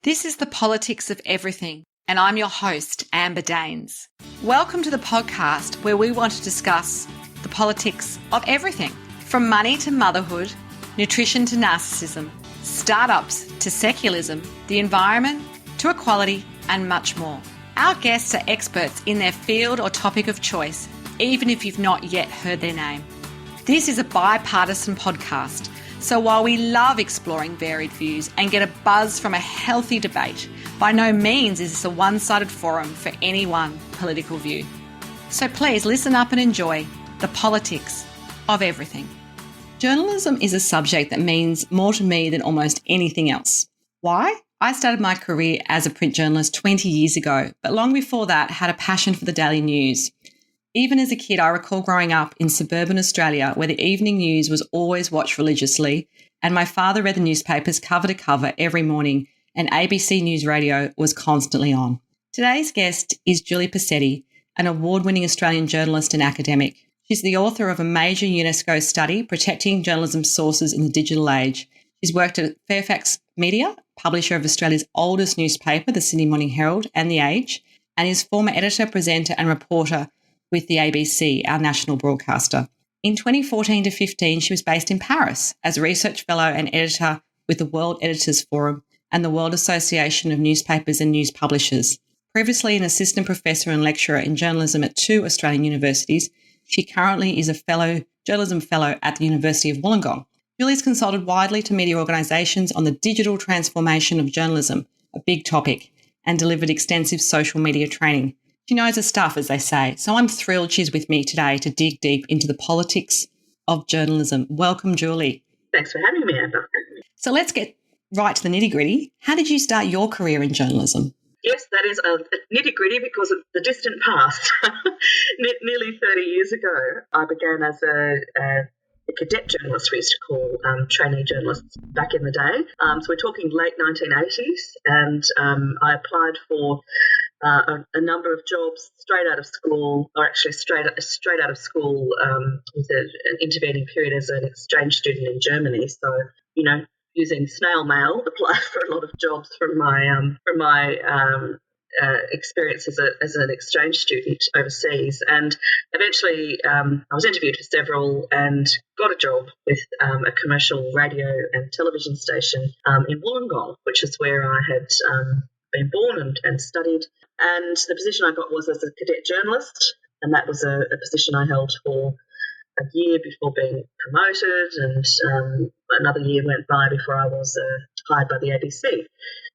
This is the politics of everything, and I'm your host, Amber Daines. Welcome to the podcast where we want to discuss the politics of everything, from money to motherhood, nutrition to narcissism, startups to secularism, the environment to equality, and much more. Our guests are experts in their field or topic of choice, even if you've not yet heard their name. This is a bipartisan podcast, so while we love exploring varied views and get a buzz from a healthy debate, by no means is this a one-sided forum for any one political view. So please listen up and enjoy the politics of everything. Journalism is a subject that means more to me than almost anything else. Why? I started my career as a print journalist 20 years ago, but long before that had a passion for the daily news. Even as a kid, I recall growing up in suburban Australia where the evening news was always watched religiously, and my father read the newspapers cover to cover every morning, and ABC News Radio was constantly on. Today's guest is Julie Posetti, an award-winning Australian journalist and academic. She's the author of a major UNESCO study, Protecting Journalism Sources in the Digital Age. She's worked at Fairfax Media, publisher of Australia's oldest newspaper, the Sydney Morning Herald and The Age, and is former editor, presenter and reporter with the ABC, our national broadcaster. In 2014 to 15, she was based in Paris as a research fellow and editor with the World Editors Forum and the World Association of Newspapers and News Publishers. Previously an assistant professor and lecturer in journalism at 2 Australian universities, she currently is a journalism fellow at the University of Wollongong. Julie's consulted widely to media organisations on the digital transformation of journalism, a big topic, and delivered extensive social media training. She knows her stuff, as they say, so I'm thrilled she's with me today to dig deep into the politics of journalism. Welcome, Julie. Thanks for having me, Amber. So let's get right to the nitty-gritty. How did you start your career in journalism? Yes, that is a nitty-gritty because of the distant past. Nearly 30 years ago, I began as a cadet journalist, we used to call trainee journalists back in the day. So we're talking late 1980s, and I applied for a number of jobs straight out of school, or actually straight out of school with an intervening period as an exchange student in Germany. So, using snail mail, applied for a lot of jobs from my experience as an exchange student overseas, and eventually I was interviewed for several and got a job with a commercial radio and television station in Wollongong, which is where I had been born and studied. And the position I got was as a cadet journalist, and that was a position I held for a year before being promoted, and another year went by before I was hired by the ABC.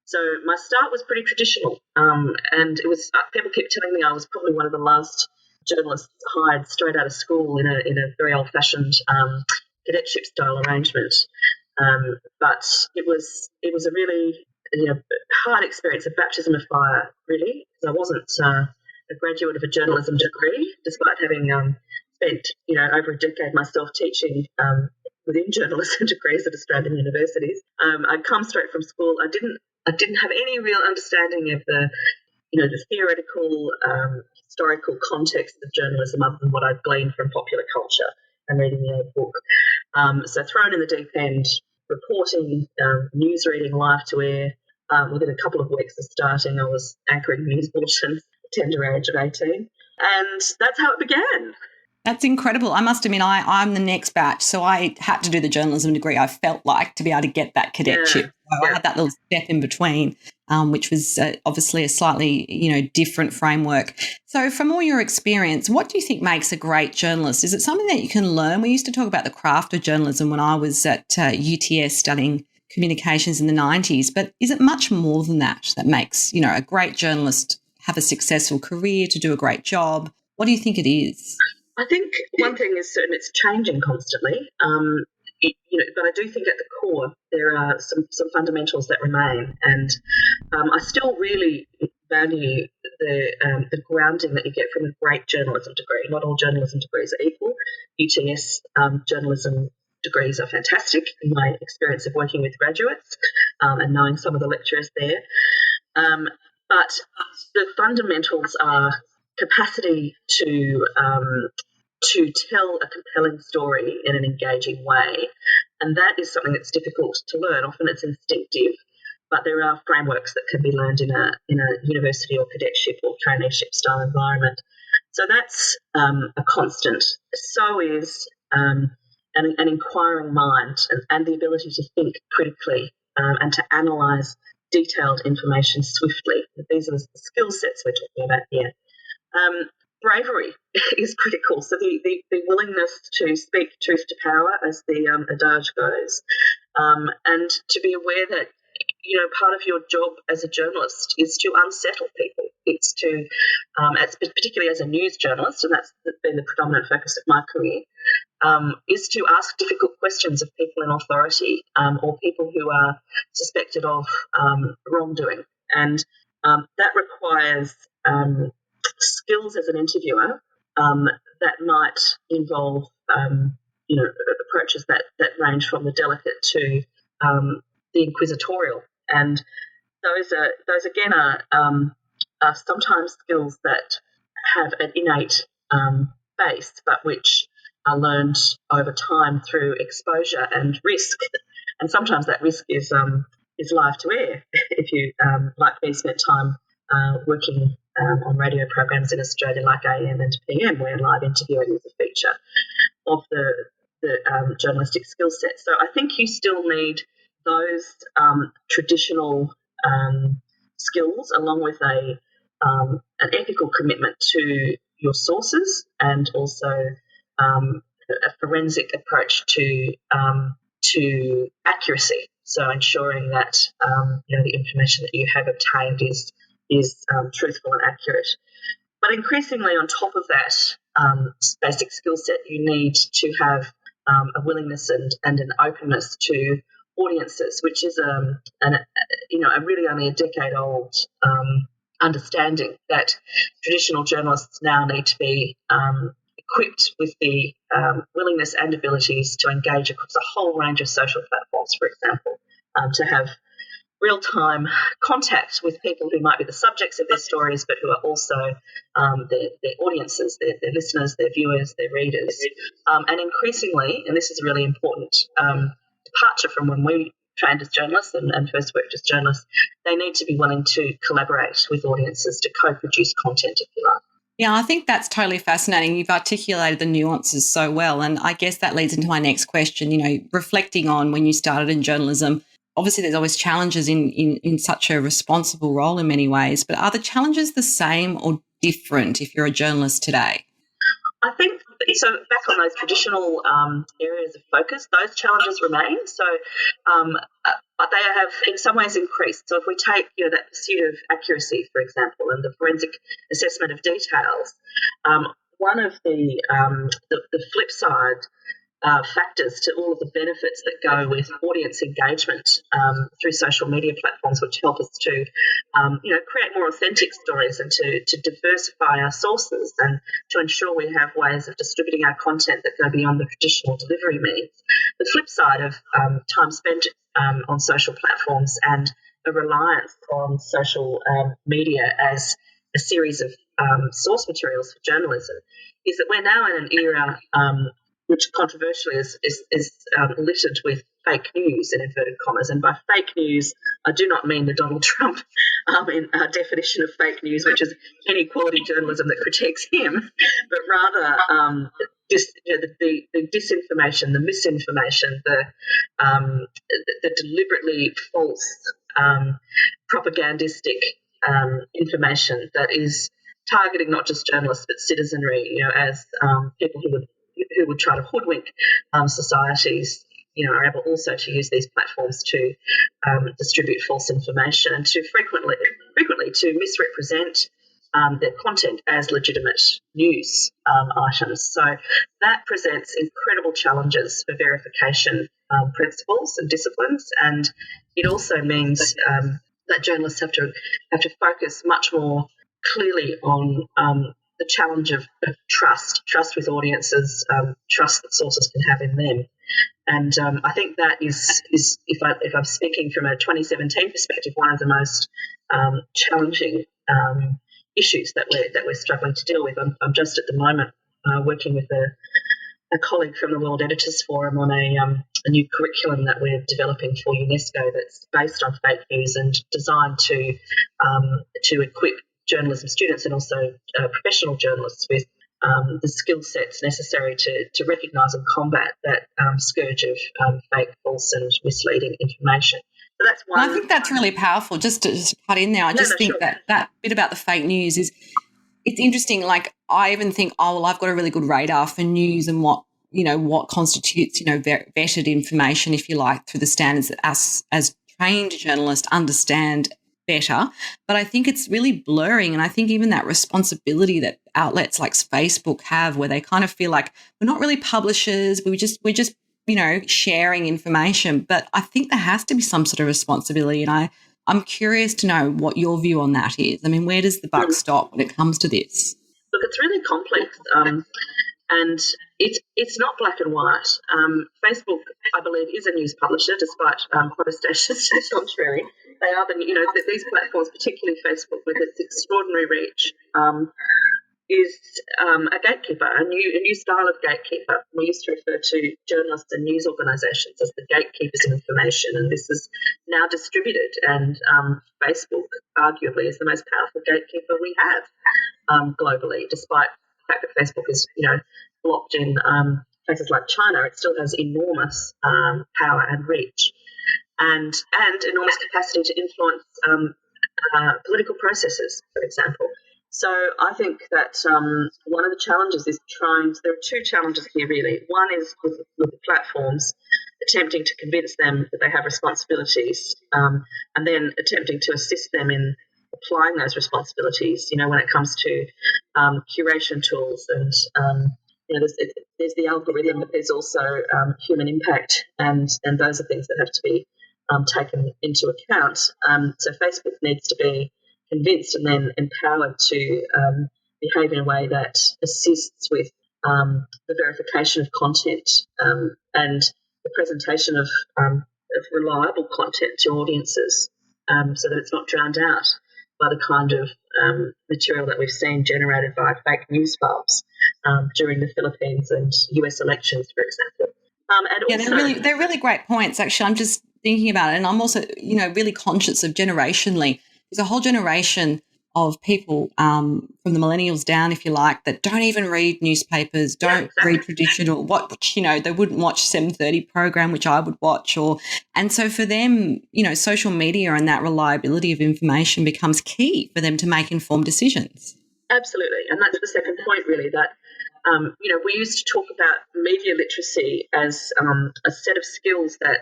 So my start was pretty traditional, and it was people kept telling me I was probably one of the last journalists hired straight out of school in a very old-fashioned cadetship style arrangement. But it was a really hard experience, a baptism of fire, really, because I wasn't a graduate of a journalism degree, despite having spent over a decade myself teaching within journalism degrees at Australian universities. I'd come straight from school. I didn't have any real understanding of the theoretical, historical context of journalism other than what I'd gleaned from popular culture and reading the old book. So thrown in the deep end, reporting, news reading, live to air. Within a couple of weeks of starting, I was anchoring news bulletins at the tender age of 18. And that's how it began. That's incredible. I must admit, I'm the next batch, so I had to do the journalism degree, I felt like, to be able to get that cadetship. So I had that little step in between, which was obviously a slightly, different framework. So from all your experience, what do you think makes a great journalist? Is it something that you can learn? We used to talk about the craft of journalism when I was at UTS studying communications in the 90s, but is it much more than that makes, a great journalist have a successful career, to do a great job? What do you think it is? I think one thing is certain, it's changing constantly. But I do think at the core there are some fundamentals that remain, and I still really value the grounding that you get from a great journalism degree. Not all journalism degrees are equal. UTS journalism degrees are fantastic in my experience of working with graduates and knowing some of the lecturers there. But the fundamentals are capacity to tell a compelling story in an engaging way, and that is something that's difficult to learn. Often it's instinctive, but there are frameworks that can be learned in a university or cadetship or traineeship style environment. So that's a constant. So is an inquiring mind and the ability to think critically and to analyse detailed information swiftly. These are the skill sets we're talking about here. Bravery is critical. So the willingness to speak truth to power, as the adage goes, and to be aware that part of your job as a journalist is to unsettle people. It's to, particularly as a news journalist, and that's been the predominant focus of my career, is to ask difficult questions of people in authority or people who are suspected of wrongdoing. And that requires skills as an interviewer that might involve, approaches that range from the delicate to the inquisitorial. And those again are sometimes skills that have an innate base, but which are learned over time through exposure and risk. And sometimes that risk is live to air. If you, like me, spent time working on radio programs in Australia like AM and PM, where live interviewing is a feature of the journalistic skill set. So I think you still need those traditional skills, along with an ethical commitment to your sources and also a forensic approach to accuracy. So ensuring that the information that you have obtained is truthful and accurate. But increasingly, on top of that basic skill set, you need to have a willingness and an openness to audiences, which is a really only a decade old understanding that traditional journalists now need to be equipped with the willingness and abilities to engage across a whole range of social platforms, for example, to have real-time contact with people who might be the subjects of their stories, but who are also their audiences, their listeners, their viewers, their readers. And increasingly, and this is a really important departure from when we trained as journalists and first worked as journalists, they need to be willing to collaborate with audiences to co-produce content, if you like. Yeah, I think that's totally fascinating. You've articulated the nuances so well. And I guess that leads into my next question, reflecting on when you started in journalism. Obviously, there's always challenges in such a responsible role in many ways, but are the challenges the same or different if you're a journalist today? I think so. Back on those traditional areas of focus, those challenges remain. So, but they have in some ways increased. So, if we take that pursuit of accuracy, for example, and the forensic assessment of details, one of the flip side factors to all of the benefits that go with audience engagement through social media platforms, which help us to, create more authentic stories and to diversify our sources and to ensure we have ways of distributing our content that go beyond the traditional delivery means. The flip side of time spent on social platforms and a reliance on social media as a series of source materials for journalism is that we're now in an era which controversially is littered with fake news, in inverted commas. And by fake news, I do not mean the Donald Trump definition of fake news, which is any quality journalism that critiques him, but rather the disinformation, the misinformation, the deliberately false propagandistic information that is targeting not just journalists but citizenry, as people who would try to hoodwink societies, are able also to use these platforms to distribute false information and to frequently to misrepresent their content as legitimate news items. So that presents incredible challenges for verification principles and disciplines, and it also means that journalists have to focus much more clearly on the challenge of trust with audiences, trust that sources can have in them. And I think that is if I'm speaking from a 2017 perspective, one of the most challenging issues that we're struggling to deal with. I'm just at the moment working with a colleague from the World Editors Forum on a new curriculum that we're developing for UNESCO that's based on fake news and designed to equip journalism students and also professional journalists with the skill sets necessary to recognise and combat that scourge of fake, false and misleading information. So that's one. And I think that's really powerful. Just to cut in there, I just think sure. that bit about the fake news is, it's interesting. Like, I even think, oh, well, I've got a really good radar for news and what constitutes, vetted information, if you like, through the standards that us as trained journalists understand better. But I think it's really blurring, and I think even that responsibility that outlets like Facebook have, where they kind of feel like we're not really publishers, we're just sharing information. But I think there has to be some sort of responsibility, and I'm curious to know what your view on that is. I mean, where does the buck stop when it comes to this? Look, it's really complex, and it's not black and white. Facebook, I believe, is a news publisher, despite protestations to the contrary. They are these platforms, particularly Facebook, with its extraordinary reach, is a gatekeeper, a new style of gatekeeper. We used to refer to journalists and news organisations as the gatekeepers of information, and this is now distributed. And Facebook, arguably, is the most powerful gatekeeper we have globally. Despite the fact that Facebook is, blocked in places like China, it still has enormous power and reach, and enormous capacity to influence political processes, for example. So I think that one of the challenges is there are two challenges here, really. One is with the platforms, attempting to convince them that they have responsibilities, and then attempting to assist them in applying those responsibilities, when it comes to curation tools and, there's the algorithm, but there's also human impact, and those are things that have to be taken into account. So Facebook needs to be convinced and then empowered to behave in a way that assists with the verification of content and the presentation of reliable content to audiences, so that it's not drowned out by the kind of material that we've seen generated by fake news farms during the Philippines and US elections, for example. They're really great points, actually. I'm just thinking about it, and I'm also, really conscious of generationally. There's a whole generation of people from the millennials down, if you like, that don't even read newspapers, don't read traditional, they wouldn't watch 7:30 program, which I would watch, and so for them, social media and that reliability of information becomes key for them to make informed decisions. Absolutely, and that's the second point, really, that we used to talk about media literacy as a set of skills that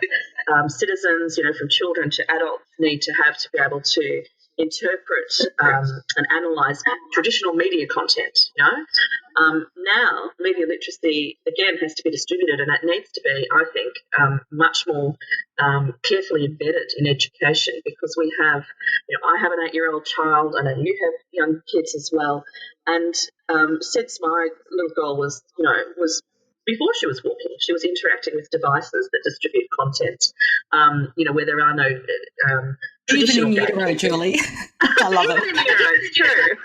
citizens, from children to adults, need to have to be able to interpret and analyse traditional media content. Now media literacy again has to be distributed, and that needs to be, I think, much more carefully embedded in education, because we have, I have an 8-year-old child, and you have young kids as well, and since my little girl was before she was walking, she was interacting with devices that distribute content, where there are no traditional even in utero, Julie. I love it. Even in utero, it's true.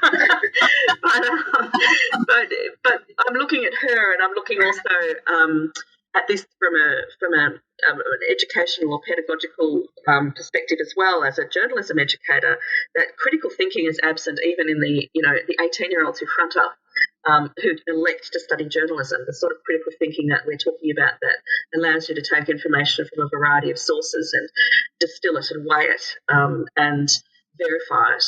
but I'm looking at her, and I'm looking also at this from an educational or pedagogical perspective as well, as a journalism educator. That critical thinking is absent even in the 18-year-olds who front up, who elect to study journalism. The sort of critical thinking that we're talking about that allows you to take information from a variety of sources and distill it and weigh it and verify it.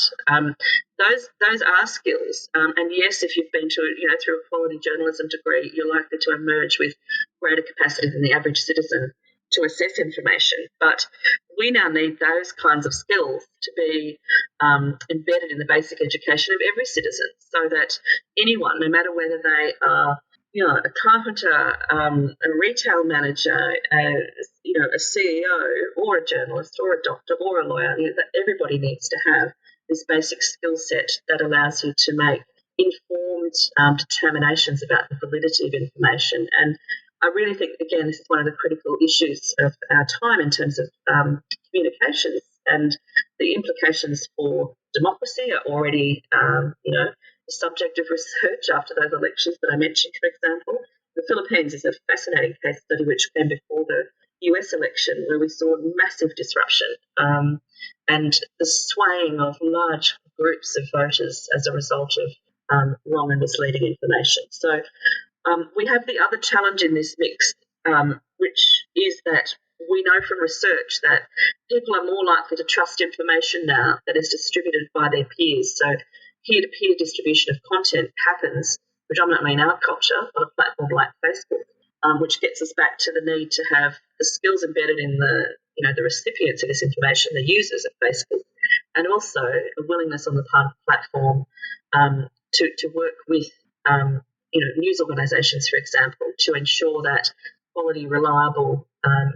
Those are skills, and yes, if you've been through a quality journalism degree, you're likely to emerge with greater capacity than the average citizen to assess information. But we now need those kinds of skills to be embedded in the basic education of every citizen, so that anyone, no matter whether they are a carpenter, a retail manager, a CEO, or a journalist, or a doctor, or a lawyer, that everybody needs to have this basic skill set that allows you to make informed determinations about the validity of information. And I really think, again, this is one of the critical issues of our time in terms of communications, and the implications for democracy are already, the subject of research after those elections that I mentioned, for example. the Philippines is a fascinating case study which came before the US election, where we saw massive disruption and the swaying of large groups of voters as a result of wrong and misleading information. So we have the other challenge in this mix, which is that we know from research that people are more likely to trust information now that is distributed by their peers. So peer-to-peer distribution of content happens predominantly in our culture on a platform like Facebook, which gets us back to the need to have the skills embedded in the recipients of this information, the users of Facebook, and also a willingness on the part of the platform to work with news organisations, for example, to ensure that quality, reliable,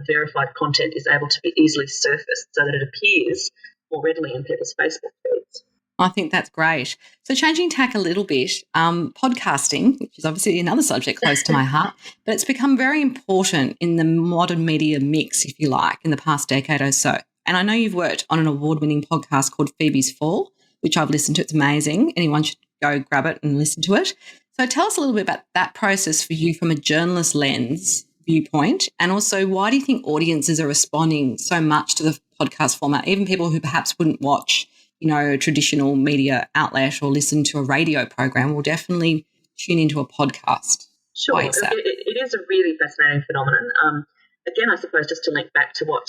verified content is able to be easily surfaced so that it appears more readily in people's Facebook feeds. I think that's great. So changing tack a little bit, podcasting, which is obviously another subject close to my heart, but it's become very important in the modern media mix, if you like, in the past decade or so. And I know you've worked on an award-winning podcast called Phoebe's Fall, which I've listened to. It's amazing. Anyone should go grab it and listen to it. So tell us a little bit about that process for you from a journalist lens viewpoint, and also why do you think audiences are responding so much to the podcast format, even people who perhaps wouldn't watch a traditional media outlet or listen to a radio program will definitely tune into a podcast? Sure. Why is that? It is a really fascinating phenomenon. Again, I suppose just to link back to what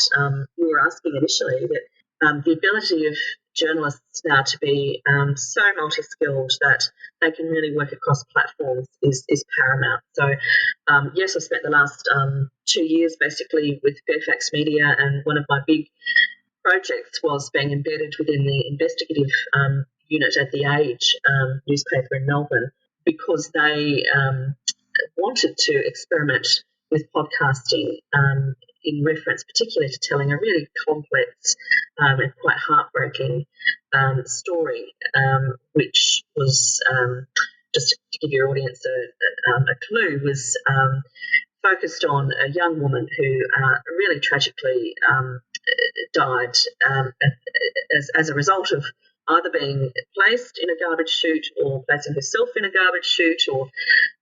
you were asking initially, that the ability of journalists now to be so multi-skilled that they can really work across platforms is paramount. So, yes, I spent the last 2 years basically with Fairfax Media, and one of my big projects was being embedded within the investigative unit at The Age newspaper in Melbourne, because they wanted to experiment with podcasting in reference particularly to telling a really complex and quite heartbreaking story, which was, just to give your audience a clue, was focused on a young woman who really tragically died as a result of either being placed in a garbage chute or placing herself in a garbage chute, or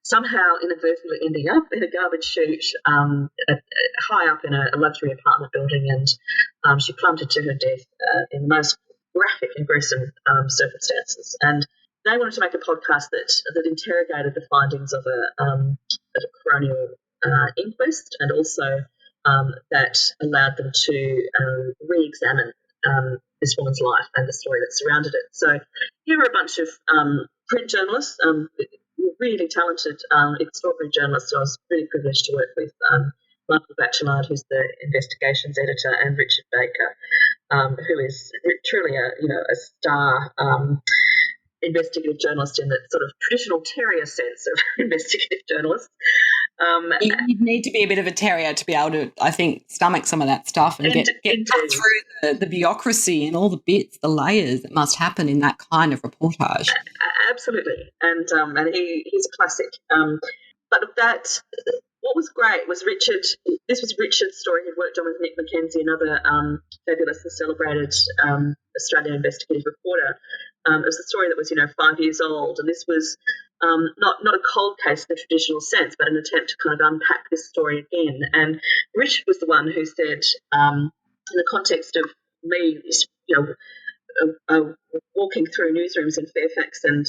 somehow inadvertently ending up in a garbage chute high up in a luxury apartment building, and she plummeted to her death in the most graphic and gruesome circumstances. And they wanted to make a podcast that interrogated the findings of a coronial inquest, and also that allowed them to re-examine this woman's life and the story that surrounded it. So here are a bunch of print journalists, really talented, extraordinary journalists who I was really privileged to work with. Michael Batchelard, who's the investigations editor, and Richard Baker, who is truly a star investigative journalist in the sort of traditional terrier sense of investigative journalist. You need to be a bit of a terrier to be able to, I think, stomach some of that stuff and get through the bureaucracy and all the bits, the layers that must happen in that kind of reportage. Absolutely, and he's a classic. But what was great was Richard. This was Richard's story. He'd worked on with Nick Mackenzie, another fabulous and celebrated Australian investigative reporter. It was a story that was 5 years old, and this was not a cold case in the traditional sense, but an attempt to kind of unpack this story again. And Richard was the one who said, in the context of me, walking through newsrooms in Fairfax and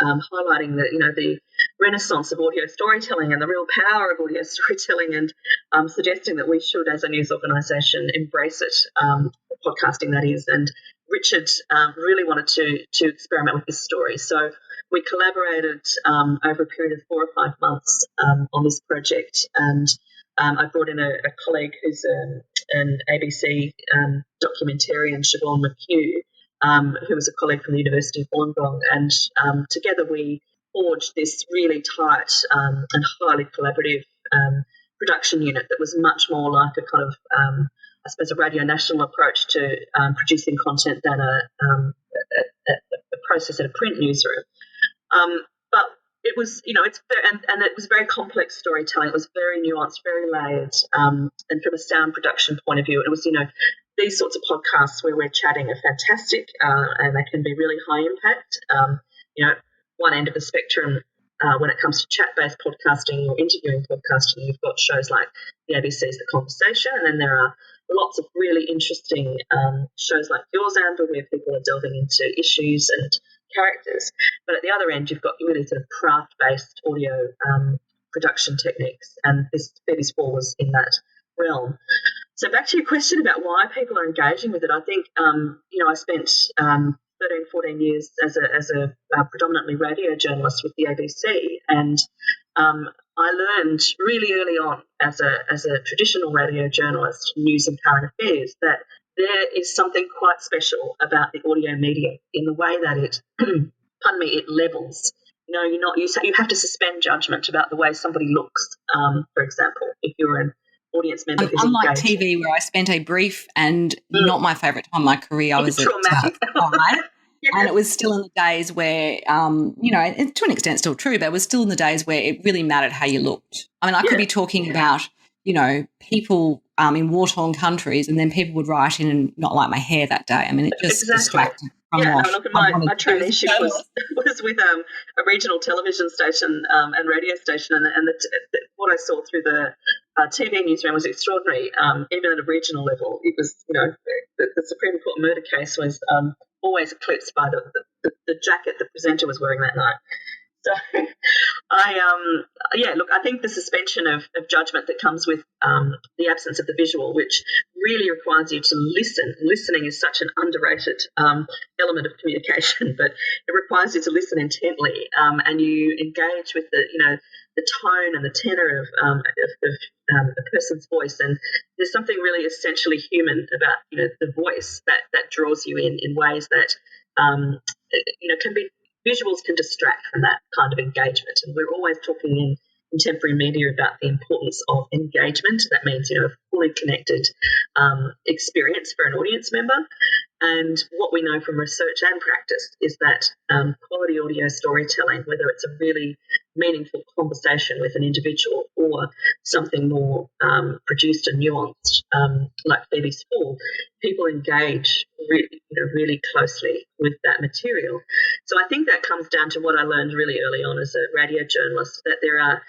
highlighting the renaissance of audio storytelling and the real power of audio storytelling, and suggesting that we should, as a news organisation, embrace it, podcasting that is. And Richard really wanted to experiment with this story. So we collaborated over a period of 4 or 5 months on this project, and I brought in a colleague who's an ABC documentarian, Siobhan McHugh, who was a colleague from the University of Wollongong, and together we forged this really tight and highly collaborative production unit that was much more like a kind of, I suppose, a Radio National approach to producing content than a process at a print newsroom. But it was, and it was very complex storytelling. It was very nuanced, very layered, and from a sound production point of view, it was, these sorts of podcasts where we're chatting are fantastic, and they can be really high impact. One end of the spectrum, when it comes to chat-based podcasting or interviewing podcasting, you've got shows like the ABC's The Conversation, and then there are lots of really interesting shows like yours, Amber, where people are delving into issues and characters. But at the other end, you've got really sort of craft-based audio production techniques, and this Phoebe's Fall was in that realm. So back to your question about why people are engaging with it, I think, I spent 13, 14 years as a predominantly radio journalist with the ABC, and I learned really early on as a traditional radio journalist, news and current affairs, that there is something quite special about the audio medium in the way that it, it levels. You have to suspend judgment about the way somebody looks, for example, if you're an audience member who's unlike engaged. TV, where I spent a brief and not my favourite time of my career, I was at Sky, and it was still in the days where, and to an extent still true, but it was still in the days where it really mattered how you looked. I mean, I could be talking about, people in war-torn countries, and then people would write in and not like my hair that day. I mean, it just distracted from what look, my traineeship was with a regional television station and radio station, and what I saw through the TV newsroom was extraordinary. Even at a regional level, it was, the Supreme Court murder case was always eclipsed by the jacket the presenter was wearing that night. So I think the suspension of judgment that comes with the absence of the visual, which really requires you to listen. Listening is such an underrated element of communication, but it requires you to listen intently, and you engage with the tone and the tenor of a person's voice. And there's something really essentially human about the voice that draws you in ways that can be. Visuals can distract from that kind of engagement, and we're always talking in contemporary media about the importance of engagement. That means, a fully connected experience for an audience member. And what we know from research and practice is that quality audio storytelling, whether it's a really meaningful conversation with an individual or something more produced and nuanced, like Phoebe's Fall, people engage really closely with that material. So I think that comes down to what I learned really early on as a radio journalist, that there are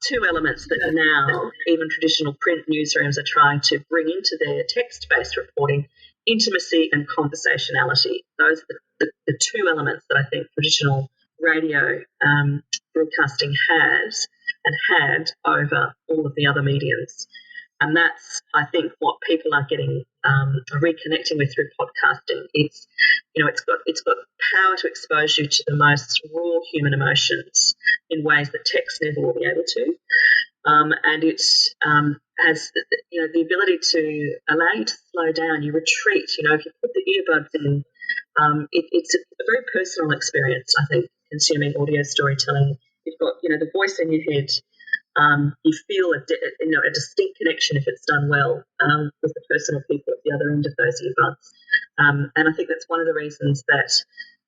two elements that now even traditional print newsrooms are trying to bring into their text-based reporting: intimacy and conversationality. Those are the two elements that I think traditional radio broadcasting has and had over all of the other mediums. And that's, I think, what people are getting reconnecting with through podcasting. It's got power to expose you to the most raw human emotions in ways that text never will be able to. And it has the ability to allow you to slow down. You retreat. If you put the earbuds in, it's a very personal experience, I think, consuming audio storytelling. You've got the voice in your head. You feel a distinct connection if it's done well with the person or people at the other end of those earbuds. And I think that's one of the reasons that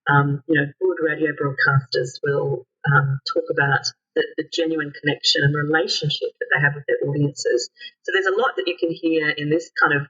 good radio broadcasters will talk about the genuine connection and relationship that they have with their audiences. So there's a lot that you can hear in this kind of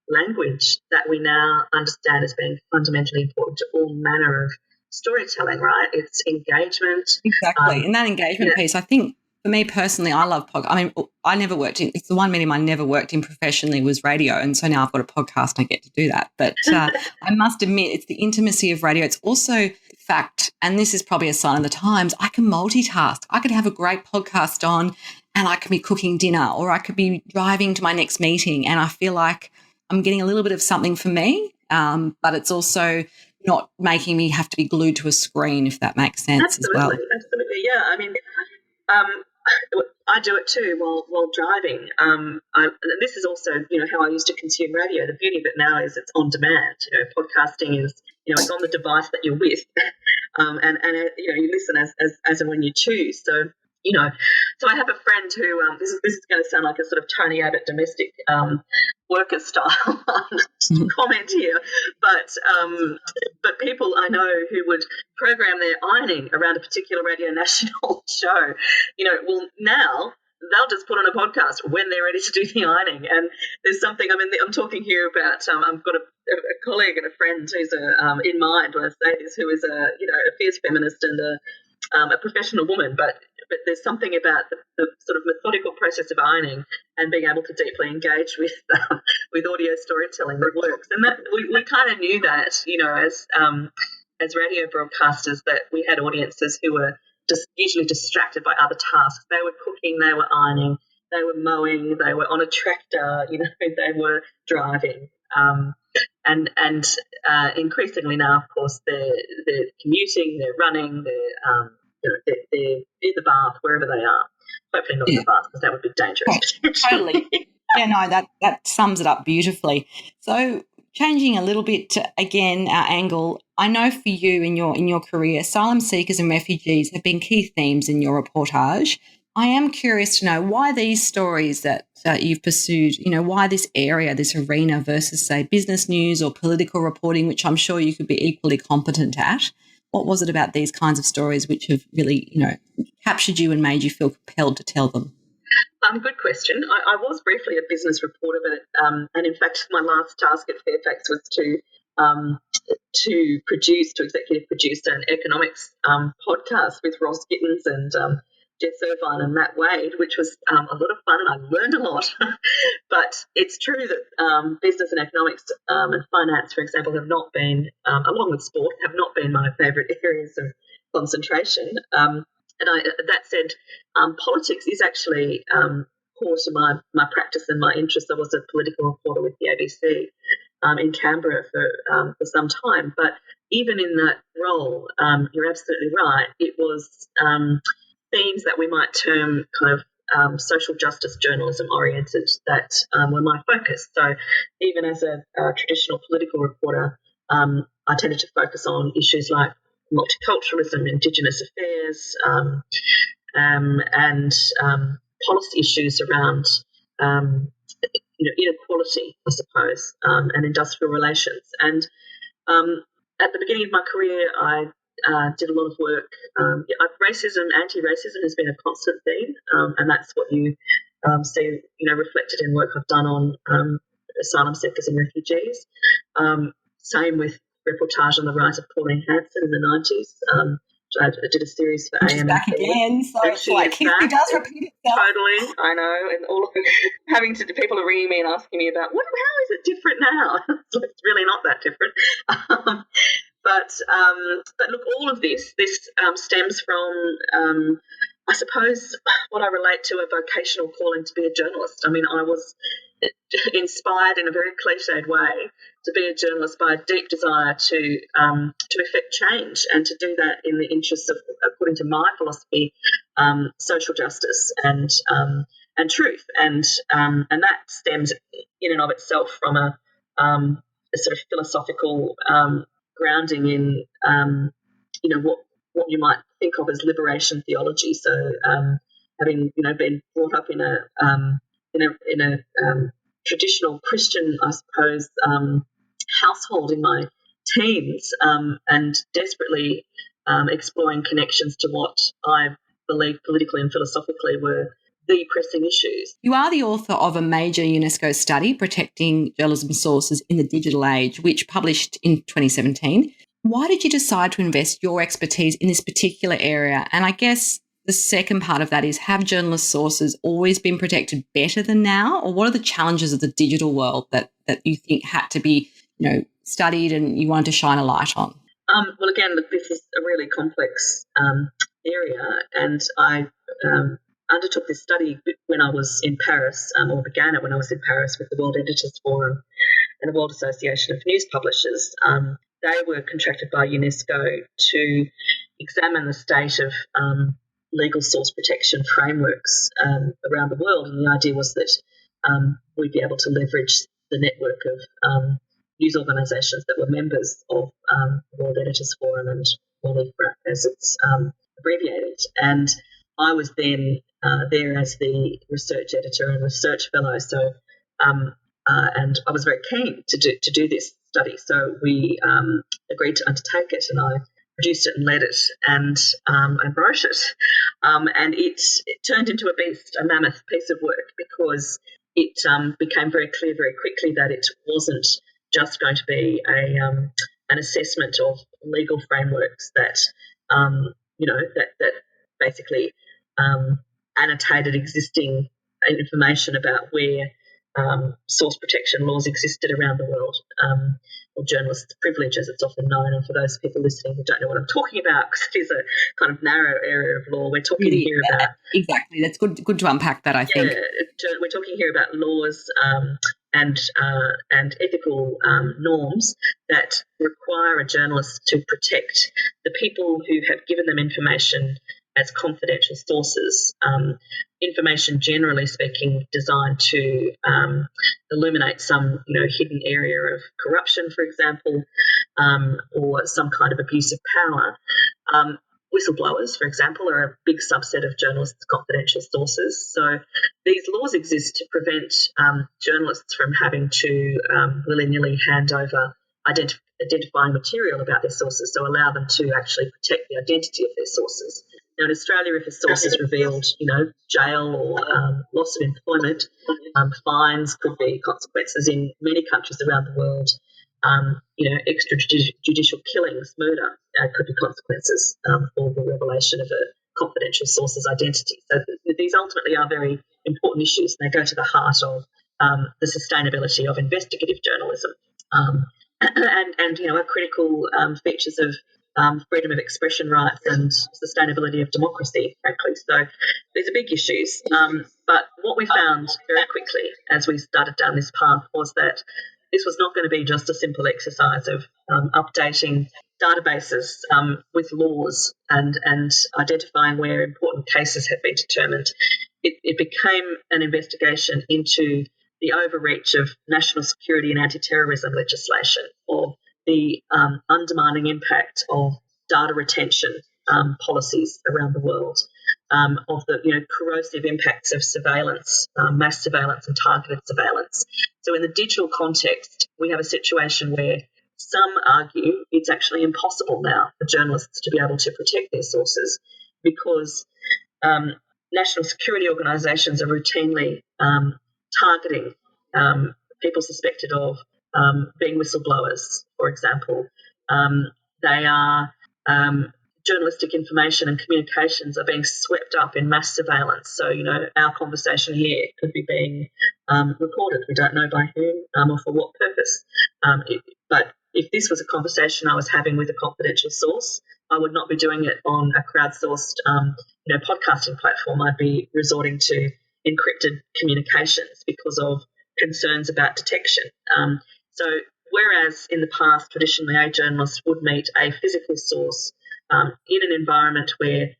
language that we now understand as being fundamentally important to all manner of storytelling, right? It's engagement. Exactly. And that engagement piece, I think, for me personally, I love podcast. I mean, I never worked in, it's the one medium I never worked in professionally was radio. And so now I've got a podcast and I get to do that. But I must admit, it's the intimacy of radio. It's also the fact, and this is probably a sign of the times, I can multitask. I could have a great podcast on and I could be cooking dinner, or I could be driving to my next meeting, and I feel like I'm getting a little bit of something for me, but it's also not making me have to be glued to a screen, if that makes sense as well. Absolutely, yeah. I mean, I do it too while driving. This is also, how I used to consume radio. The beauty of it now is it's on demand. Podcasting is, it's on the device that you're with, and you listen as and when you choose. So, so I have a friend who this is going to sound like a sort of Tony Abbott domestic worker style comment here, but people I know who would program their ironing around a particular Radio National show, well, now they'll just put on a podcast when they're ready to do the ironing. And there's something, I'm talking here about, I've got a colleague and a friend who's in mind when I say this, who is a fierce feminist and a professional woman, but there's something about the sort of methodical process of ironing and being able to deeply engage with audio storytelling that works. And that we kind of knew that, as radio broadcasters, that we had audiences who were just usually distracted by other tasks. They were cooking, they were ironing, they were mowing, they were on a tractor, they were driving. And increasingly now, of course, they're commuting, they're running, they're in the bath, wherever they are. Hopefully not in the bath, because that would be dangerous. Totally. Yeah, no, that sums it up beautifully. So changing a little bit to, again, our angle, I know for you in your career, asylum seekers and refugees have been key themes in your reportage. I am curious to know why these stories that you've pursued, why this area, this arena versus, say, business news or political reporting, which I'm sure you could be equally competent at. What was it about these kinds of stories which have really, captured you and made you feel compelled to tell them? Good question. I was briefly a business reporter, but and in fact, my last task at Fairfax was to executive produce an economics podcast with Ross Gittins and Jess Irvine and Matt Wade, which was a lot of fun, and I learned a lot. But it's true that business and economics and finance, for example, have not been, along with sport, have not been my favourite areas of concentration. That said, politics is actually core to my practice and my interest. I was a political reporter with the ABC in Canberra for some time. But even in that role, you're absolutely right. It was themes that we might term kind of social justice journalism oriented that were my focus. So even as a traditional political reporter, I tended to focus on issues like multiculturalism, Indigenous affairs, and policy issues around inequality, I suppose, and industrial relations. And at the beginning of my career, I did a lot of work. Anti-racism has been a constant theme, and that's what you see, reflected in work I've done on asylum seekers and refugees. Same with reportage on the rise of Pauline Hanson in the 90s. I did a series for AM. Back again, so it's like history does repeat itself. Totally, I know, and all of people are ringing me and asking me about how is it different now? So it's really not that different. But look, all of this stems from, I suppose, what I relate to a vocational calling to be a journalist. I mean, I was inspired in a very cliched way to be a journalist by a deep desire to effect change, and to do that in the interests of, according to my philosophy, social justice and truth, and that stems in and of itself from a sort of philosophical grounding in what you might think of as liberation theology. So having been brought up in a traditional Christian, I suppose, household in my teens, and desperately exploring connections to what I believe politically and philosophically were the pressing issues. You are the author of a major UNESCO study, Protecting Journalism Sources in the Digital Age, which published in 2017. Why did you decide to invest your expertise in this particular area? And I guess the second part of that is, have journalist sources always been protected better than now? Or what are the challenges of the digital world that you think had to be, studied and you wanted to shine a light on? Well, again, this is a really complex area, and I undertook this study when I was in Paris, or began it when I was in Paris with the World Editors Forum and the World Association of News Publishers. They were contracted by UNESCO to examine the state of legal source protection frameworks around the world, and the idea was that we'd be able to leverage the network of news organisations that were members of the World Editors Forum, and WELIFRA as it's abbreviated. And I was then there as the research editor and research fellow, so and I was very keen to do this study. So we agreed to undertake it, and I produced it and led it and wrote it. And it turned into a mammoth piece of work, because it became very clear very quickly that it wasn't just going to be an assessment of legal frameworks that that basically annotated existing information about where source protection laws existed around the world, or journalist privilege, as it's often known. And for those people listening who don't know what I'm talking about, because it is a kind of narrow area of law, we're talking here about... Exactly. That's good to unpack that, I think. We're talking here about laws and ethical norms that require a journalist to protect the people who have given them information as confidential sources, information generally speaking designed to illuminate some hidden area of corruption, for example, or some kind of abuse of power. Whistleblowers, for example, are a big subset of journalists' confidential sources. So these laws exist to prevent journalists from having to willy-nilly hand over identifying material about their sources, so allow them to actually protect the identity of their sources. Now, in Australia, if a source is revealed, jail or loss of employment, fines could be consequences. In many countries around the world, extrajudicial killings, murder, could be consequences for the revelation of a confidential source's identity. So these ultimately are very important issues, and they go to the heart of the sustainability of investigative journalism, and are critical features of freedom of expression rights and sustainability of democracy, frankly. So these are big issues. But what we found very quickly as we started down this path was that this was not going to be just a simple exercise of updating databases with laws and identifying where important cases had been determined. It became an investigation into the overreach of national security and anti-terrorism legislation, of the undermining impact of data retention policies around the world, of the corrosive impacts of surveillance, mass surveillance and targeted surveillance. So in the digital context, we have a situation where some argue it's actually impossible now for journalists to be able to protect their sources because national security organisations are routinely targeting people suspected of being whistleblowers, for example. They are journalistic information and communications are being swept up in mass surveillance. So, our conversation here could be being recorded. We don't know by whom or for what purpose. But if this was a conversation I was having with a confidential source, I would not be doing it on a crowdsourced, podcasting platform. I'd be resorting to encrypted communications because of concerns about detection. So whereas in the past, traditionally, a journalist would meet a physical source in an environment where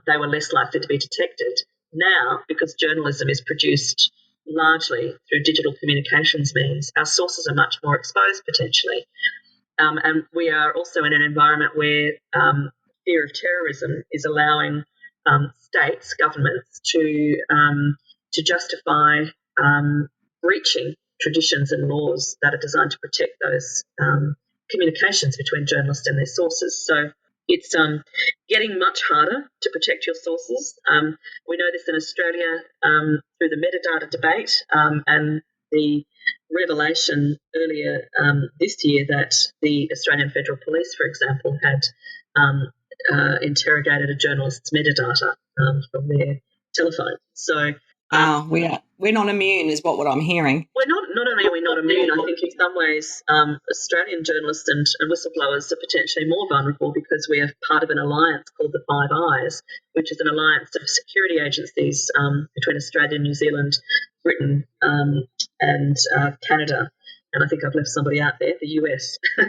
they were less likely to be detected, now, because journalism is produced largely through digital communications means, our sources are much more exposed potentially. And we are also in an environment where fear of terrorism is allowing states, governments to justify breaching traditions and laws that are designed to protect those communications between journalists and their sources. So it's getting much harder to protect your sources. We know this in Australia through the metadata debate and the revelation earlier this year that the Australian Federal Police, for example, had interrogated a journalist's metadata from their telephone. So we're not immune, is what I'm hearing. We're not only are we not immune, I think in some ways Australian journalists and whistleblowers are potentially more vulnerable because we are part of an alliance called the Five Eyes, which is an alliance of security agencies between Australia, New Zealand, Britain and Canada. And I think I've left somebody out there, the US, a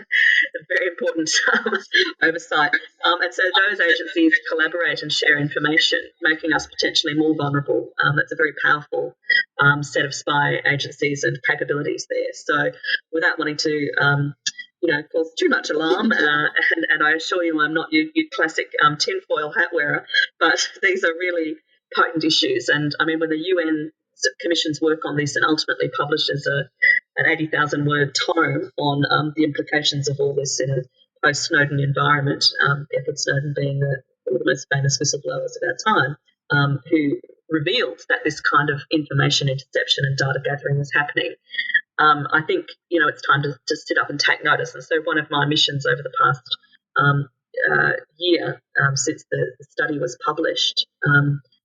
very important oversight. And so those agencies collaborate and share information, making us potentially more vulnerable. That's a very powerful set of spy agencies and capabilities there. So without wanting to cause too much alarm, and I assure you I'm not your classic tinfoil hat wearer, but these are really potent issues. And, I mean, when the UN commissions work on this and ultimately publishes an 80,000-word tome on the implications of all this in a post-Snowden environment, Edward Snowden being one of the most famous whistleblowers of our time, who revealed that this kind of information interception and data gathering was happening. I think, it's time to sit up and take notice. And so one of my missions over the past year since the study was published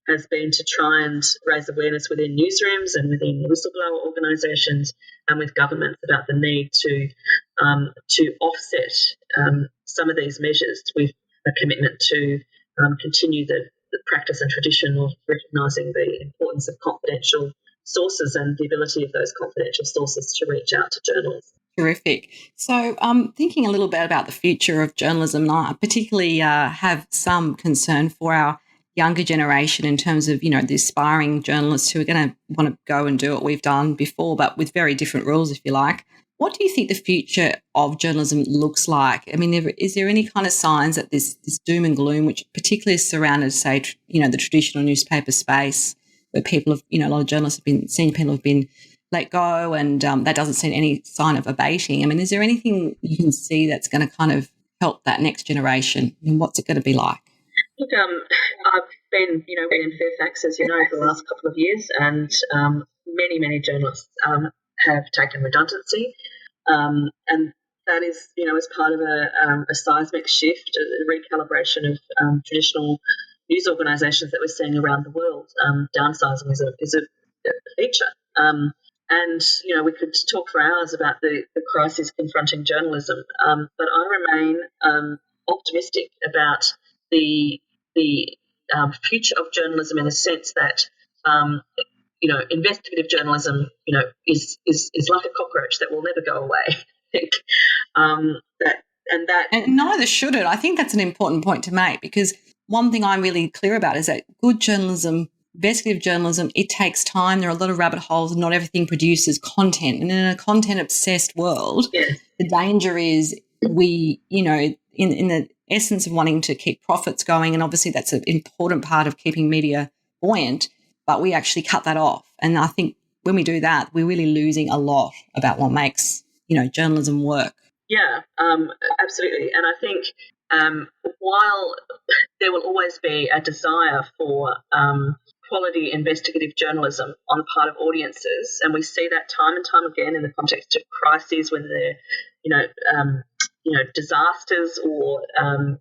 has been to try and raise awareness within newsrooms and within whistleblower organisations and with governments about the need to offset some of these measures with a commitment to continue the practice and tradition of recognising the importance of confidential sources and the ability of those confidential sources to reach out to journalists. Terrific. So thinking a little bit about the future of journalism, I particularly have some concern for our younger generation in terms of, the aspiring journalists who are going to want to go and do what we've done before, but with very different rules, if you like. What do you think the future of journalism looks like? I mean, is there any kind of signs that this doom and gloom, which particularly is surrounded, say, the traditional newspaper space, where people have, a lot of journalists have been, senior people have been let go, and that doesn't seem any sign of abating. I mean, is there anything you can see that's going to kind of help that next generation? I mean, what's it going to be like? Look, I've been, in Fairfax, as you know, for the last couple of years, and many journalists have taken redundancy, and that is, as part of a seismic shift, a recalibration of traditional news organisations that we're seeing around the world. Downsizing is a feature. And, we could talk for hours about the crisis confronting journalism, but I remain optimistic about the future of journalism in the sense that, investigative journalism, is like a cockroach that will never go away. I think and neither should it. I think that's an important point to make, because one thing I'm really clear about is that good journalism, investigative journalism, it takes time. There are a lot of rabbit holes, and not everything produces content. And in a content-obsessed world, the danger is we, in the essence of wanting to keep profits going, and obviously that's an important part of keeping media buoyant, but we actually cut that off. And I think when we do that, we're really losing a lot about what makes, journalism work. Yeah, absolutely. And I think while there will always be a desire for quality investigative journalism on the part of audiences, and we see that time and time again in the context of crises, whether they're, disasters or and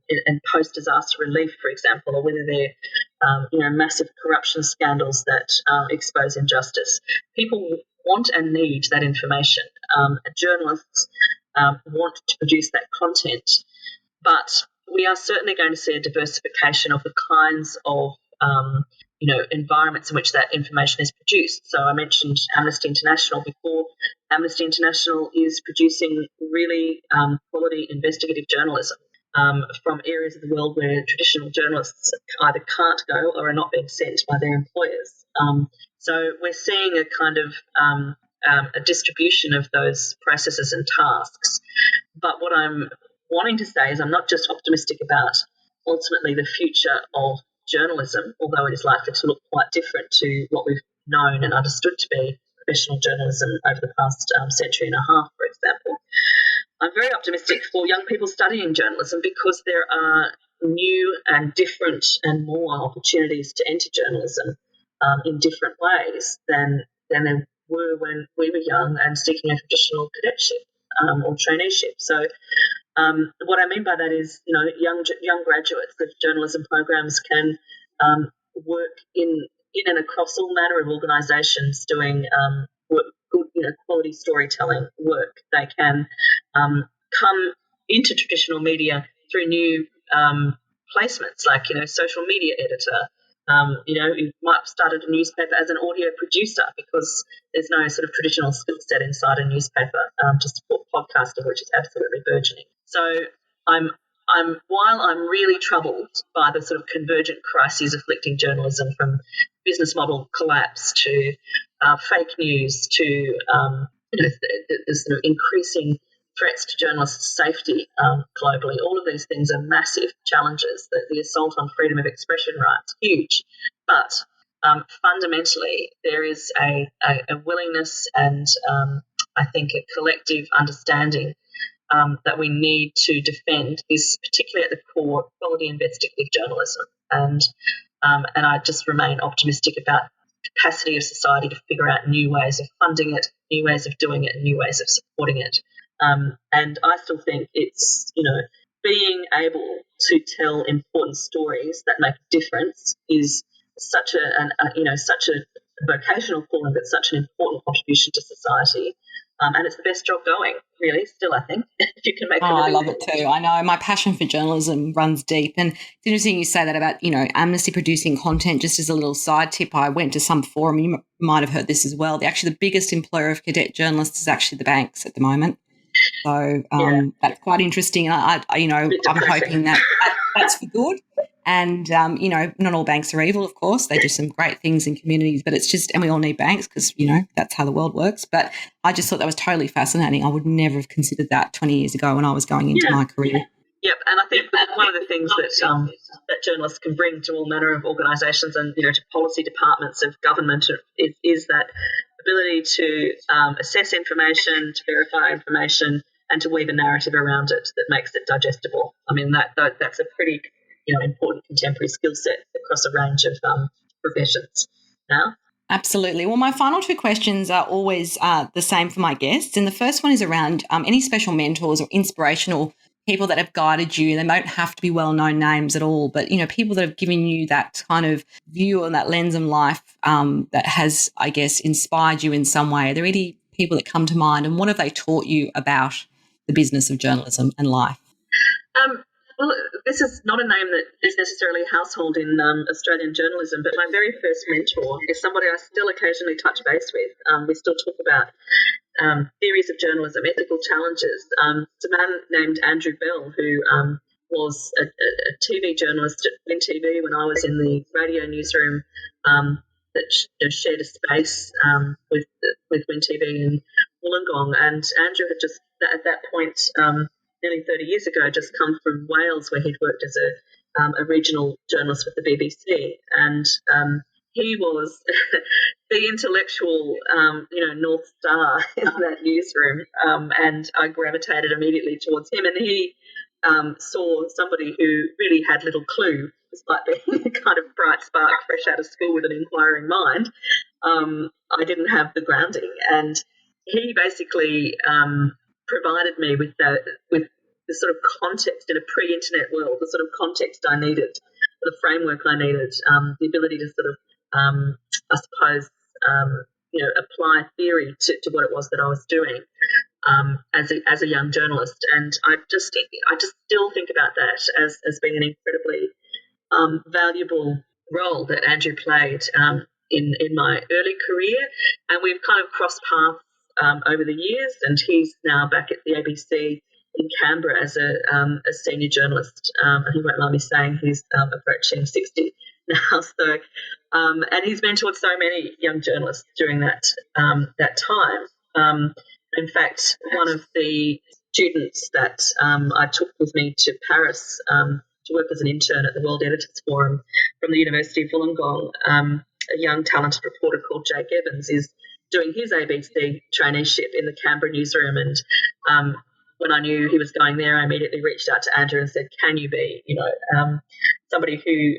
post-disaster relief, for example, or whether they're, massive corruption scandals that expose injustice. People want and need that information. Journalists want to produce that content, but we are certainly going to see a diversification of the kinds of environments in which that information is produced. So I mentioned Amnesty International before. Amnesty International is producing really quality investigative journalism from areas of the world where traditional journalists either can't go or are not being sent by their employers. So we're seeing a kind of a distribution of those processes and tasks. But what I'm wanting to say is I'm not just optimistic about ultimately the future of journalism, although it is likely to look quite different to what we've known and understood to be professional journalism over the past century and a half, for example. I'm very optimistic for young people studying journalism because there are new and different and more opportunities to enter journalism in different ways than there were when we were young and seeking a traditional cadetship or traineeship. So what I mean by that is, young graduates of journalism programs can work in and across all manner of organisations doing good, quality storytelling work. They can come into traditional media through new placements, like social media editor. You might have started a newspaper as an audio producer because there's no sort of traditional skill set inside a newspaper to support podcasting, which is absolutely burgeoning. So while I'm really troubled by the sort of convergent crises afflicting journalism, from business model collapse to fake news to the sort of increasing threats to journalists' safety globally, all of these things are massive challenges. The assault on freedom of expression rights, huge. But fundamentally, there is a willingness and I think a collective understanding that we need to defend this, particularly at the core, quality investigative journalism. And I just remain optimistic about the capacity of society to figure out new ways of funding it, new ways of doing it, and new ways of supporting it. And I still think it's, being able to tell important stories that make a difference is such such a vocational calling, but such an important contribution to society. And it's the best job going, really, still, I think, if you can make a living. I love it too. I know my passion for journalism runs deep. And it's interesting you say that about, Amnesty producing content. Just as a little side tip, I went to some forum, you might have heard this as well. The biggest employer of cadet journalists is actually the banks at the moment. So that's quite interesting. I'm hoping that's for good. And, not all banks are evil, of course. They do some great things in communities, but it's just, and we all need banks because, that's how the world works. But I just thought that was totally fascinating. I would never have considered that 20 years ago when I was going into my career. Yep, and I think that one of the things that journalists can bring to all manner of organisations and, to policy departments of government is that ability to assess information, to verify information, and to weave a narrative around it that makes it digestible. I mean, that's a pretty important contemporary skill set across a range of professions now. Absolutely. Well, my final two questions are always the same for my guests. And the first one is around any special mentors or inspirational people that have guided you. They don't have to be well-known names at all, but, people that have given you that kind of view and that lens in life that has, I guess, inspired you in some way. Are there any people that come to mind, and what have they taught you about the business of journalism and life? Well, this is not a name that is necessarily a household in Australian journalism, but my very first mentor is somebody I still occasionally touch base with. We still talk about theories of journalism, ethical challenges. It's a man named Andrew Bell who was a TV journalist at Win TV when I was in the radio newsroom that shared a space with Win TV in Wollongong. And Andrew had just, at that point, nearly 30 years ago, just come from Wales, where he'd worked as a regional journalist with the BBC. And he was the intellectual, North Star in that newsroom, and I gravitated immediately towards him. And he saw somebody who really had little clue, despite being a kind of bright spark fresh out of school with an inquiring mind. I didn't have the grounding, and he basically provided me with the sort of context in a pre-internet world, the sort of context I needed, the framework I needed, the ability to sort of, I suppose, apply theory to what it was that I was doing as a young journalist. And I just still think about that as being an incredibly valuable role that Andrew played in my early career. And we've kind of crossed paths over the years, and he's now back at the ABC in Canberra as a senior journalist. And he won't mind me saying he's approaching 60 now. So, and he's mentored so many young journalists during that time. In fact, one of the students that I took with me to Paris to work as an intern at the World Editors Forum from the University of Wollongong, a young talented reporter called Jake Evans, is doing his ABC traineeship in the Canberra newsroom. And when I knew he was going there, I immediately reached out to Andrew and said, can you be, somebody who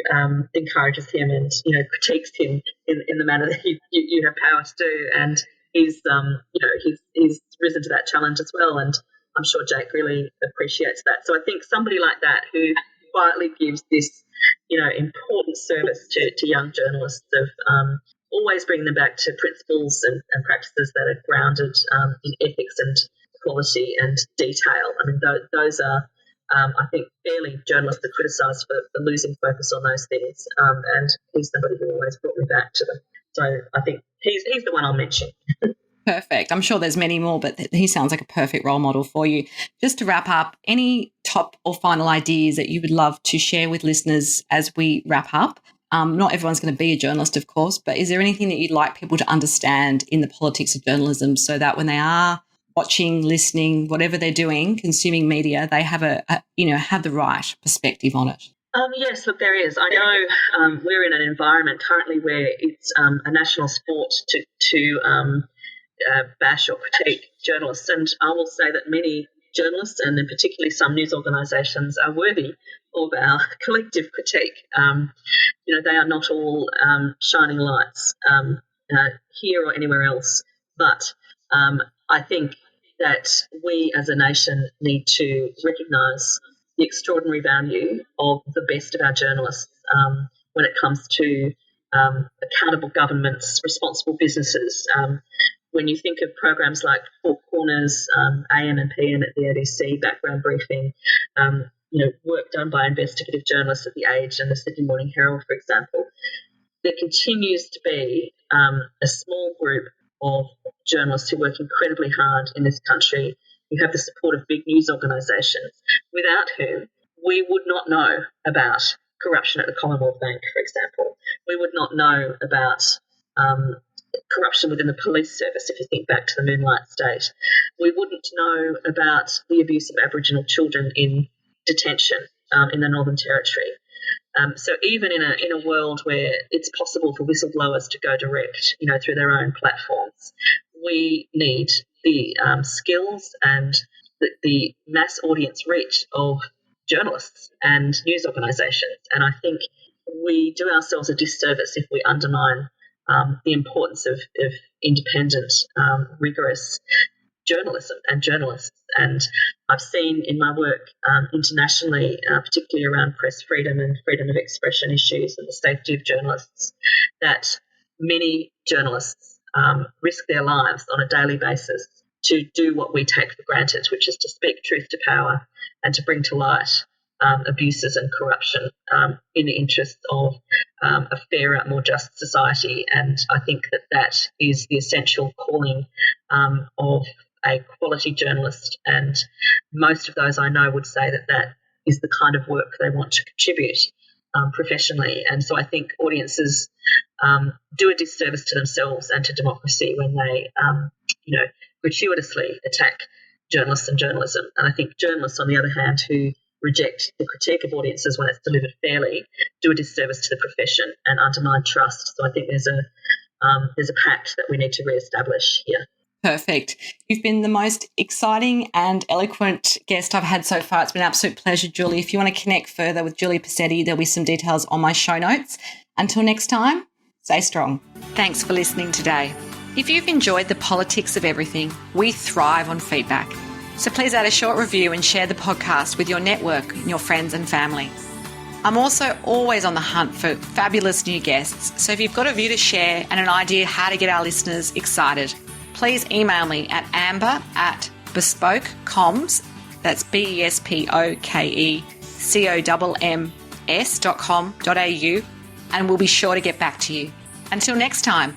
encourages him and, critiques him in the manner that you have power to do. And he's risen to that challenge as well. And I'm sure Jake really appreciates that. So I think somebody like that who quietly gives this, important service to young journalists of always bringing them back to principles and practices that are grounded in ethics and quality and detail. I mean, those are, I think, fairly journalists are criticised for losing focus on those things, and he's somebody who always brought me back to them. So I think he's the one I'll mention. Perfect. I'm sure there's many more, but he sounds like a perfect role model for you. Just to wrap up, any top or final ideas that you would love to share with listeners as we wrap up? Not everyone's going to be a journalist, of course, but is there anything that you'd like people to understand in the politics of journalism so that when they are watching, listening, whatever they're doing, consuming media, they have have the right perspective on it? Yes, look, there is. I know we're in an environment currently where it's a national sport to bash or critique journalists, and I will say that many journalists, and in particularly some news organisations, are worthy of our collective critique. They are not all shining lights here or anywhere else, but I think that we as a nation need to recognise the extraordinary value of the best of our journalists when it comes to accountable governments, responsible businesses. When you think of programs like Four Corners, AM and PM at the ABC, background briefing, work done by investigative journalists at The Age and the Sydney Morning Herald, for example, there continues to be a small group of journalists who work incredibly hard in this country, who have the support of big news organisations, without whom we would not know about corruption at the Commonwealth Bank, for example. We would not know about corruption within the police service, if you think back to the Moonlight State. We wouldn't know about the abuse of Aboriginal children in detention in the Northern Territory. So even in a world where it's possible for whistleblowers to go direct, through their own platforms, we need the skills and the mass audience reach of journalists and news organisations. And I think we do ourselves a disservice if we undermine the importance of independent, rigorous journalism and journalists. And I've seen in my work internationally, particularly around press freedom and freedom of expression issues and the safety of journalists, that many journalists risk their lives on a daily basis to do what we take for granted, which is to speak truth to power and to bring to light abuses and corruption in the interests of a fairer, more just society. And I think that is the essential calling of a quality journalist, and most of those I know would say that is the kind of work they want to contribute professionally. And so I think audiences do a disservice to themselves and to democracy when they gratuitously attack journalists and journalism. And I think journalists, on the other hand, who reject the critique of audiences when it's delivered fairly, do a disservice to the profession and undermine trust. So I think there's a pact that we need to re-establish here. Perfect. You've been the most exciting and eloquent guest I've had so far. It's been an absolute pleasure, Julie. If you want to connect further with Julie Posetti, there'll be some details on my show notes. Until next time, stay strong. Thanks for listening today. If you've enjoyed the politics of everything, we thrive on feedback. So please add a short review and share the podcast with your network and your friends and family. I'm also always on the hunt for fabulous new guests. So if you've got a view to share and an idea how to get our listeners excited, please email me at amber@bespokecomms, that's BESPOKECOMMS.com.au, and we'll be sure to get back to you. Until next time.